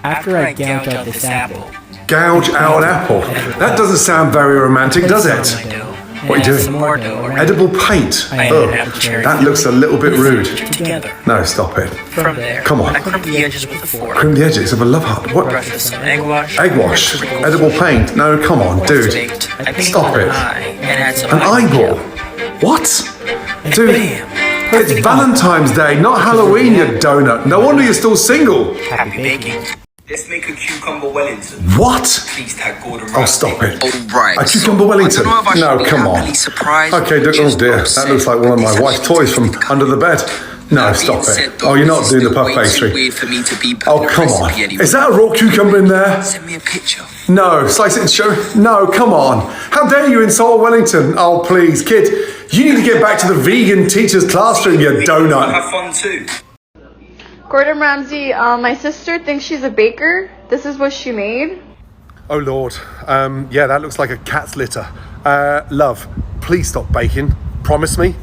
After I gouge out this apple. Gouge out an apple? That doesn't sound very romantic, does it? What are you doing? Some more dough around Edible paint? I added Ugh, apple cherry that looks a little bit rude. together. No, stop it. From there, Come on. I crimp the edges with a fork. Crimp the edges of a love heart. What? Brush with some egg wash. Egg wash? Edible paint? No, come on, dude. I paint Stop an it. eye and add some An eyeball? What? Dude, bam! it's Valentine's Day, not Halloween, you donut. No wonder you're still single. Happy baking. Let's make a cucumber Wellington. What? Please tag Gordon Oh, Ramsay. stop it. Alright. A cucumber Wellington? I don't know if I should No, be come on. happily surprised Okay, or oh just dear, that upset. looks like one of my It's wife's actually toys from difficult. under the bed. No, That stop being said, it. though, Oh, you're not this is doing the still puff way too pastry. weird for me to be Oh, putting a come on. recipe anyway. Is that a raw cucumber in there? Send me a picture. No, slice it and show. No, come on. How dare you insult Wellington? Oh, please, kid. You need to get back to the vegan teacher's classroom, you donut. Have fun too. Gordon Ramsay, my sister thinks she's a baker. This is what she made. Oh, Lord. Yeah, that looks like a cat's litter. Love, please stop baking. Promise me.